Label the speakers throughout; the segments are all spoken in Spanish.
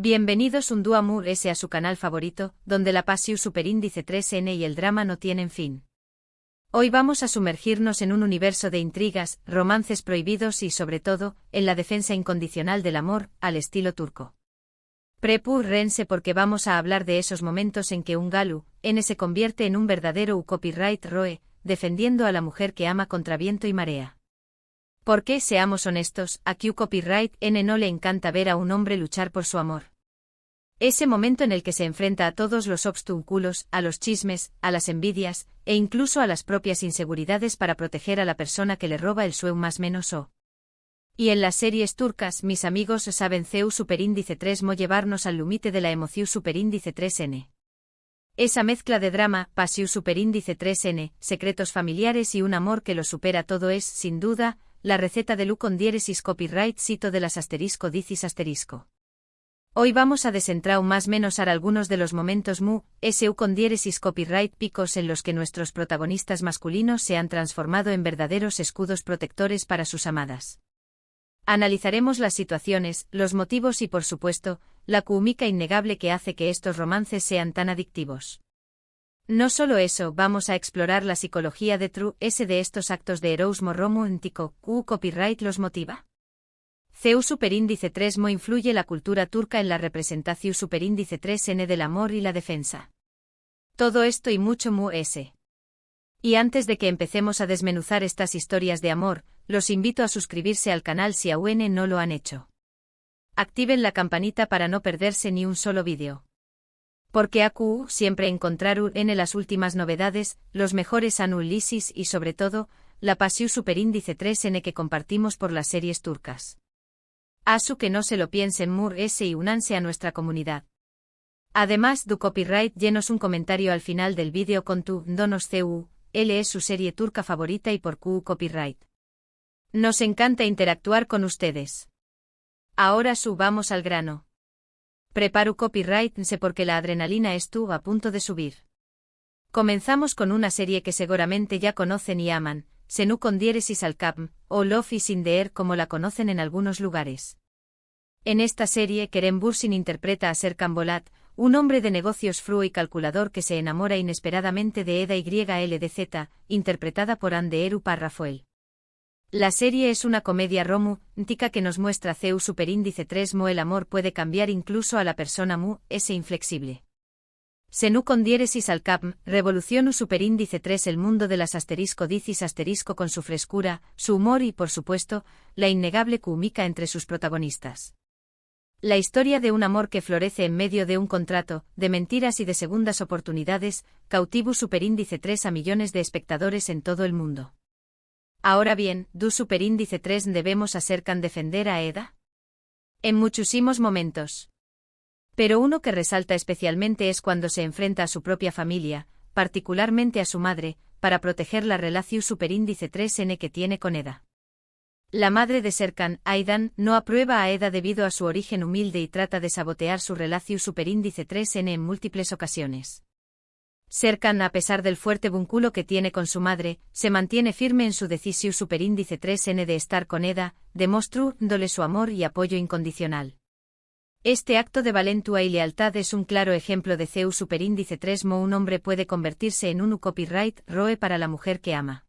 Speaker 1: Bienvenidos un día más a su canal favorito, donde la pasión superíndice 3N y el drama no tienen fin. Hoy vamos a sumergirnos en un universo de intrigas, romances prohibidos y sobre todo, en la defensa incondicional del amor, al estilo turco. Prepárense porque vamos a hablar de esos momentos en que un galu, N se convierte en un verdadero copyright roe, defendiendo a la mujer que ama contra viento y marea. Porque, seamos honestos, a Q Copyright N no le encanta ver a un hombre luchar por su amor. Ese momento en el que se enfrenta a todos los obstáculos, a los chismes, a las envidias, e incluso a las propias inseguridades para proteger a la persona que le roba el sueño más menos o. Y en las series turcas, mis amigos saben CEU superíndice 3 mo llevarnos al límite de la emoción superíndice 3N. Esa mezcla de drama, pasión superíndice 3N, secretos familiares y un amor que lo supera todo es, sin duda, la receta de con diéresis copyright cito de las asterisco dicis asterisco. Hoy vamos a desentrar más menos a algunos de los momentos su con diéresis copyright picos en los que nuestros protagonistas masculinos se han transformado en verdaderos escudos protectores para sus amadas. Analizaremos las situaciones, los motivos y por supuesto, la química innegable que hace que estos romances sean tan adictivos. No solo eso, vamos a explorar la psicología de de estos actos de heroísmo romántico, copyright los motiva. CEU superíndice 3 mo influye la cultura turca en la representación superíndice 3N del amor y la defensa. Todo esto y mucho s. Y antes de que empecemos a desmenuzar estas historias de amor, los invito a suscribirse al canal si aún no lo han hecho. Activen la campanita para no perderse ni un solo vídeo. Porque AQ siempre encontraron en las últimas novedades, los mejores análisis y sobre todo, la pasión superíndice 3N que compartimos por las series turcas. Asu que no se lo piensen y únanse a nuestra comunidad. Además du copyright llenos un comentario al final del vídeo con tu donos CU, L es su serie turca favorita y por Q copyright. Nos encanta interactuar con ustedes. Ahora vamos al grano. Preparo copyright sé porque la adrenalina estuvo a punto de subir. Comenzamos con una serie que seguramente ya conocen y aman, Senu con diéresis al capm, o Love is in the air como la conocen en algunos lugares. En esta serie Kerem Bürsin interpreta a Serkan Bolat, un hombre de negocios frío y calculador que se enamora inesperadamente de Eda YLDZ, interpretada por Anderu Parrafoel. La serie es una comedia romántica que nos muestra CEU superíndice 3 mo el amor puede cambiar incluso a la persona inflexible. Senu con diéresis al capm, revolución superíndice 3 el mundo de las asterisco dicis asterisco con su frescura, su humor y por supuesto, la innegable química entre sus protagonistas. La historia de un amor que florece en medio de un contrato, de mentiras y de segundas oportunidades, cautivo superíndice 3 a millones de espectadores en todo el mundo. Ahora bien, ¿du superíndice 3 debemos acercan defender a Eda? En muchísimos momentos. Pero uno que resalta especialmente es cuando se enfrenta a su propia familia, particularmente a su madre, para proteger la relación superíndice 3N que tiene con Eda. La madre de Serkan, Aydan, no aprueba a Eda debido a su origen humilde y trata de sabotear su relación superíndice 3N en múltiples ocasiones. Serkan, a pesar del fuerte vínculo que tiene con su madre, se mantiene firme en su decisión superíndice 3N de estar con Eda, demostrándole su amor y apoyo incondicional. Este acto de valentía y lealtad es un claro ejemplo de CEU superíndice 3 mo un hombre puede convertirse en un copyright roe para la mujer que ama.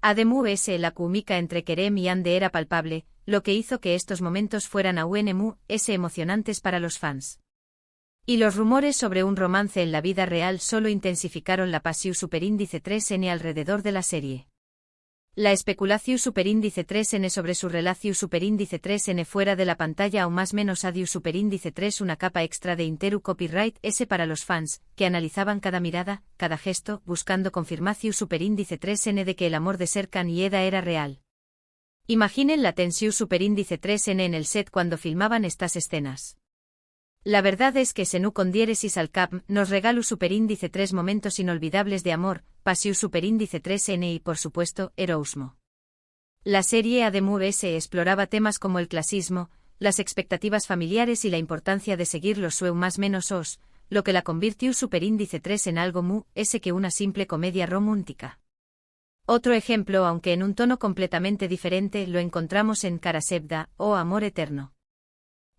Speaker 1: Además la química entre Kerem y Ande era palpable, lo que hizo que estos momentos fueran aún emocionantes para los fans. Y los rumores sobre un romance en la vida real solo intensificaron la pasión superíndice 3N alrededor de la serie. La especulación superíndice 3N sobre su relación superíndice 3N fuera de la pantalla o más menos adiu superíndice 3 una capa extra de interu copyright para los fans, que analizaban cada mirada, cada gesto, buscando confirmación superíndice 3N de que el amor de Serkan y Eda era real. Imaginen la tensión superíndice 3N en el set cuando filmaban estas escenas. La verdad es que Senu con diéresis al capm nos regaló superíndice 3 momentos inolvidables de amor, pasión superíndice 3N y por supuesto, heroísmo. La serie además exploraba temas como el clasismo, las expectativas familiares y la importancia de seguir los sueños más menos os, lo que la convirtió superíndice 3 en algo que una simple comedia romántica. Otro ejemplo, aunque en un tono completamente diferente, lo encontramos en Karasevda, o Amor Eterno.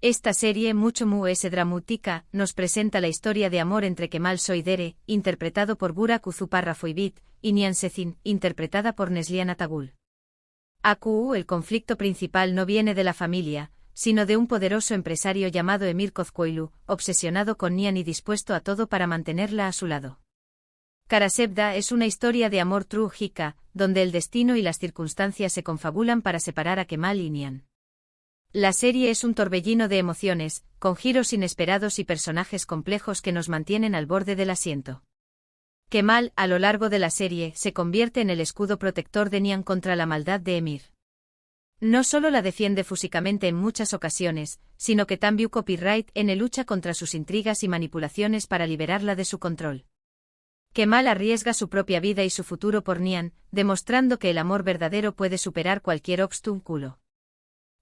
Speaker 1: Esta serie mucho mu es dramática, nos presenta la historia de amor entre Kemal Soydere, interpretado por Burak Uzuparrafoibit, y Nihan Sezin, interpretada por Neslihan Atagul. El conflicto principal no viene de la familia, sino de un poderoso empresario llamado Emir Kozkoylu, obsesionado con Nihan y dispuesto a todo para mantenerla a su lado. Karasevda es una historia de amor trágica, donde el destino y las circunstancias se confabulan para separar a Kemal y Nihan. La serie es un torbellino de emociones, con giros inesperados y personajes complejos que nos mantienen al borde del asiento. Kemal, a lo largo de la serie, se convierte en el escudo protector de Nihan contra la maldad de Emir. No solo la defiende físicamente en muchas ocasiones, sino que también copyright en lucha contra sus intrigas y manipulaciones para liberarla de su control. Kemal arriesga su propia vida y su futuro por Nihan, demostrando que el amor verdadero puede superar cualquier obstáculo.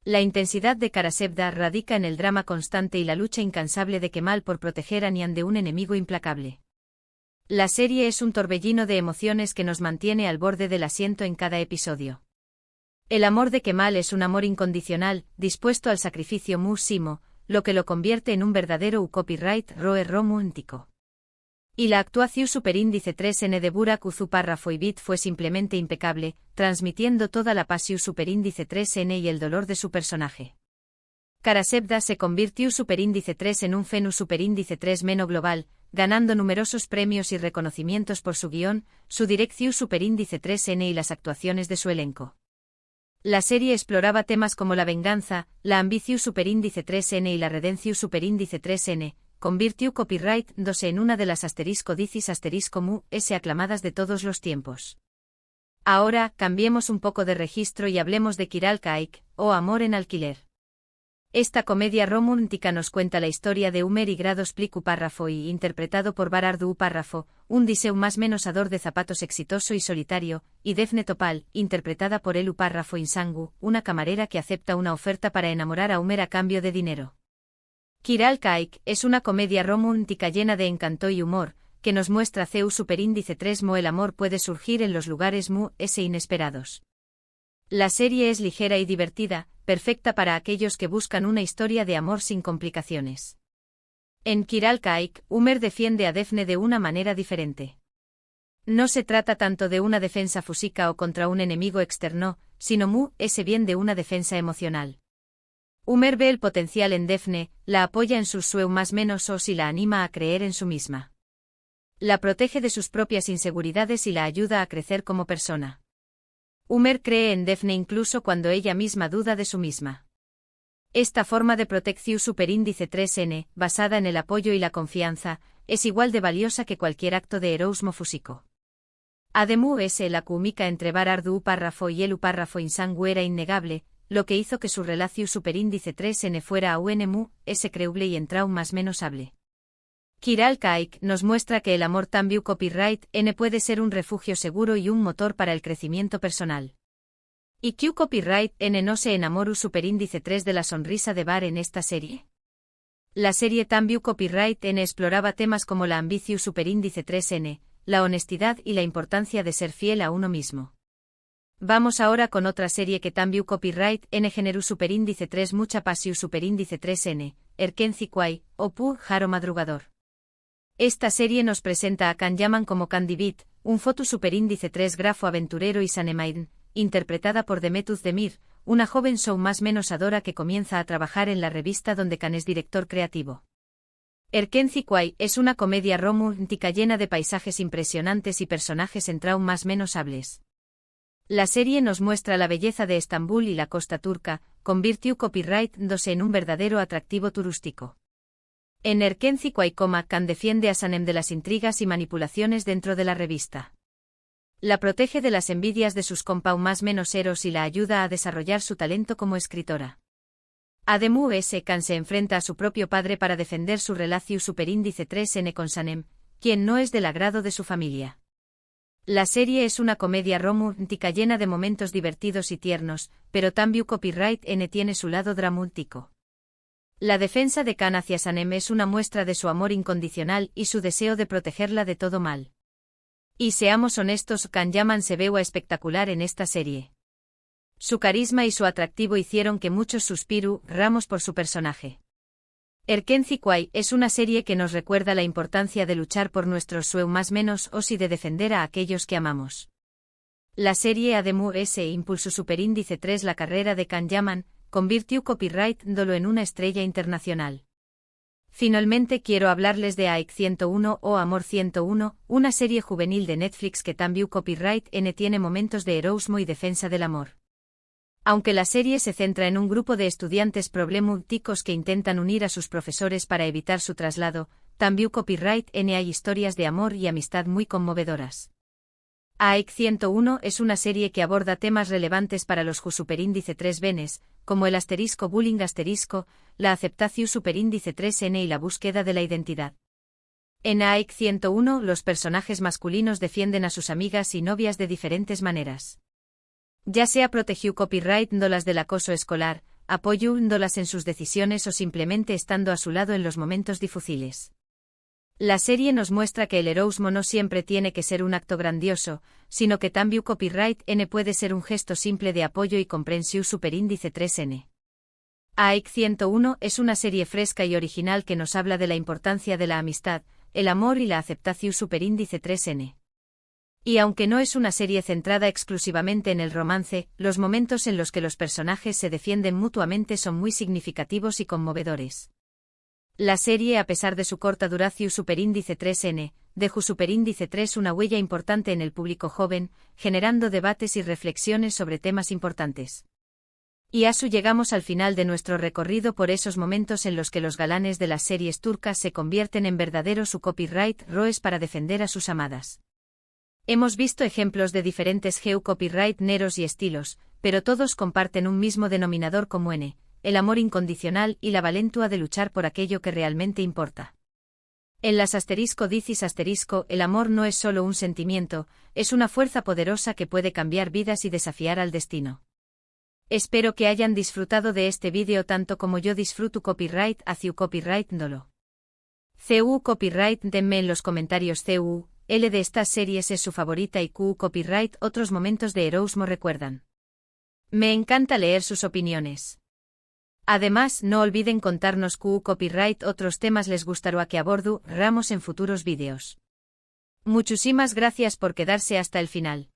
Speaker 1: La intensidad de Karasevda radica en el drama constante y la lucha incansable de Kemal por proteger a Nihan de un enemigo implacable. La serie es un torbellino de emociones que nos mantiene al borde del asiento en cada episodio. El amor de Kemal es un amor incondicional, dispuesto al sacrificio máximo, lo que lo convierte en un verdadero copyright romántico. Y la actuación superíndice 3N de Burak Uzuparrafoibit fue simplemente impecable, transmitiendo toda la pasión superíndice 3N y el dolor de su personaje. Karasevda se convirtió superíndice 3 en un fenómeno superíndice 3 meno global, ganando numerosos premios y reconocimientos por su guión, su dirección superíndice 3N y las actuaciones de su elenco. La serie exploraba temas como la venganza, la ambición superíndice 3N y la redención superíndice 3N, convirtió Copyright 2 en una de las *mu s aclamadas de todos los tiempos. Ahora, cambiemos un poco de registro y hablemos de Kiral Kaik, o Amor en alquiler. Esta comedia romántica nos cuenta la historia de Umer y Grados Pliku Parrafoi, interpretado por Barardu Párrafo, un diseu más menosador de zapatos exitoso y solitario, y Defne Topal, interpretada por Elu Párrafo Insangu, una camarera que acepta una oferta para enamorar a Umer a cambio de dinero. Kiral Kaik es una comedia romántica llena de encanto y humor, que nos muestra CEU superíndice 3 mo el amor puede surgir en los lugares mu s inesperados. La serie es ligera y divertida, perfecta para aquellos que buscan una historia de amor sin complicaciones. En Kiral Kaik, Umer defiende a Defne de una manera diferente. No se trata tanto de una defensa física o contra un enemigo externo, sino mu s bien de una defensa emocional. Umer ve el potencial en Defne, la apoya en sus sueños más menos y la anima a creer en su misma. La protege de sus propias inseguridades y la ayuda a crecer como persona. Umer cree en Defne incluso cuando ella misma duda de su misma. Esta forma de protección superíndice 3N, basada en el apoyo y la confianza, es igual de valiosa que cualquier acto de heroísmo físico. Además, la química entre Barardu Párrafo y Elu Párrafo Insangu era innegable, lo que hizo que su relación superíndice 3N fuera a UNMU, S creíble y en aún más menosable. Kiral Kaik nos muestra que el amor también copyright N puede ser un refugio seguro y un motor para el crecimiento personal. ¿Y Q copyright N no se enamoró superíndice 3 de la sonrisa de Bar en esta serie? La serie también copyright N exploraba temas como la ambición superíndice 3N, la honestidad y la importancia de ser fiel a uno mismo. Vamos ahora con otra serie que también copyright N generó superíndice 3 mucha pasión superíndice 3N, Erkenci Kwai, o Pu Jaro Madrugador. Esta serie nos presenta a Kanyaman como Candy Beat, un foto superíndice 3 grafo aventurero y Sanemaiden, interpretada por Demetuz Demir, una joven show más menosadora que comienza a trabajar en la revista donde Khan es director creativo. Erkenci Kwai es una comedia romántica llena de paisajes impresionantes y personajes en aún más menosables. La serie nos muestra la belleza de Estambul y la costa turca, convirtió Copyright 2 en un verdadero atractivo turístico. En Erkenci Kwai, Khan defiende a Sanem de las intrigas y manipulaciones dentro de la revista. La protege de las envidias de sus compau más menoseros y la ayuda a desarrollar su talento como escritora. Además, Khan se enfrenta a su propio padre para defender su relación superíndice 3N con Sanem, quien no es del agrado de su familia. La serie es una comedia romántica llena de momentos divertidos y tiernos, pero también Copyright N tiene su lado dramático. La defensa de Khan hacia Sanem es una muestra de su amor incondicional y su deseo de protegerla de todo mal. Y seamos honestos, Kanyaman se ve espectacular en esta serie. Su carisma y su atractivo hicieron que muchos suspiru ramos por su personaje. Erkenci Kwai es una serie que nos recuerda la importancia de luchar por nuestros sueños más menos o si de defender a aquellos que amamos. La serie Ademu S. Impulso Superíndice 3 la carrera de Can Yaman, convirtió copyright dolo en una estrella internacional. Finalmente quiero hablarles de AIC 101 o Amor 101, una serie juvenil de Netflix que también copyright N tiene momentos de heroísmo y defensa del amor. Aunque la serie se centra en un grupo de estudiantes problemáticos que intentan unir a sus profesores para evitar su traslado, también copyright N hay historias de amor y amistad muy conmovedoras. AIC 101 es una serie que aborda temas relevantes para los superíndice 3 venes, como el bullying la aceptación superíndice 3N y la búsqueda de la identidad. En AIC 101 los personajes masculinos defienden a sus amigas y novias de diferentes maneras. Ya sea protegió copyright las del acoso escolar, apoyándolas en sus decisiones o simplemente estando a su lado en los momentos difíciles. La serie nos muestra que el heroísmo no siempre tiene que ser un acto grandioso, sino que también copyright N puede ser un gesto simple de apoyo y comprensión superíndice 3N. AIC 101 es una serie fresca y original que nos habla de la importancia de la amistad, el amor y la aceptación superíndice 3N. Y aunque no es una serie centrada exclusivamente en el romance, los momentos en los que los personajes se defienden mutuamente son muy significativos y conmovedores. La serie, a pesar de su corta duración superíndice 3N, dejó superíndice 3 una huella importante en el público joven, generando debates y reflexiones sobre temas importantes. Y así llegamos al final de nuestro recorrido por esos momentos en los que los galanes de las series turcas se convierten en verdaderos copyright heroes para defender a sus amadas. Hemos visto ejemplos de diferentes copyright neros y estilos, pero todos comparten un mismo denominador común, el amor incondicional y la valentua de luchar por aquello que realmente importa. En las dicis el amor no es solo un sentimiento, es una fuerza poderosa que puede cambiar vidas y desafiar al destino. Espero que hayan disfrutado de este vídeo tanto como yo disfruto copyright hacia copyright dolo. CU copyright denme en los comentarios CU. L de estas series es su favorita y Q copyright otros momentos de heroísmo recuerdan. Me encanta leer sus opiniones. Además, no olviden contarnos Q copyright otros temas les gustaría que abordo ramos en futuros vídeos. Muchísimas gracias por quedarse hasta el final.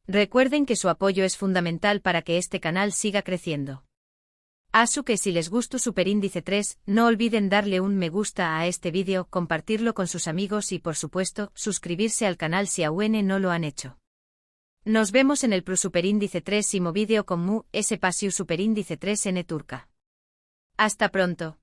Speaker 1: Recuerden que su apoyo es fundamental para que este canal siga creciendo. Asu que si les gustó superíndice 3, no olviden darle un me gusta a este vídeo, compartirlo con sus amigos y por supuesto, suscribirse al canal si aún no lo han hecho. Nos vemos en el superíndice 3 vídeo con mu, ese pasiu superíndice 3 N turca. Hasta pronto.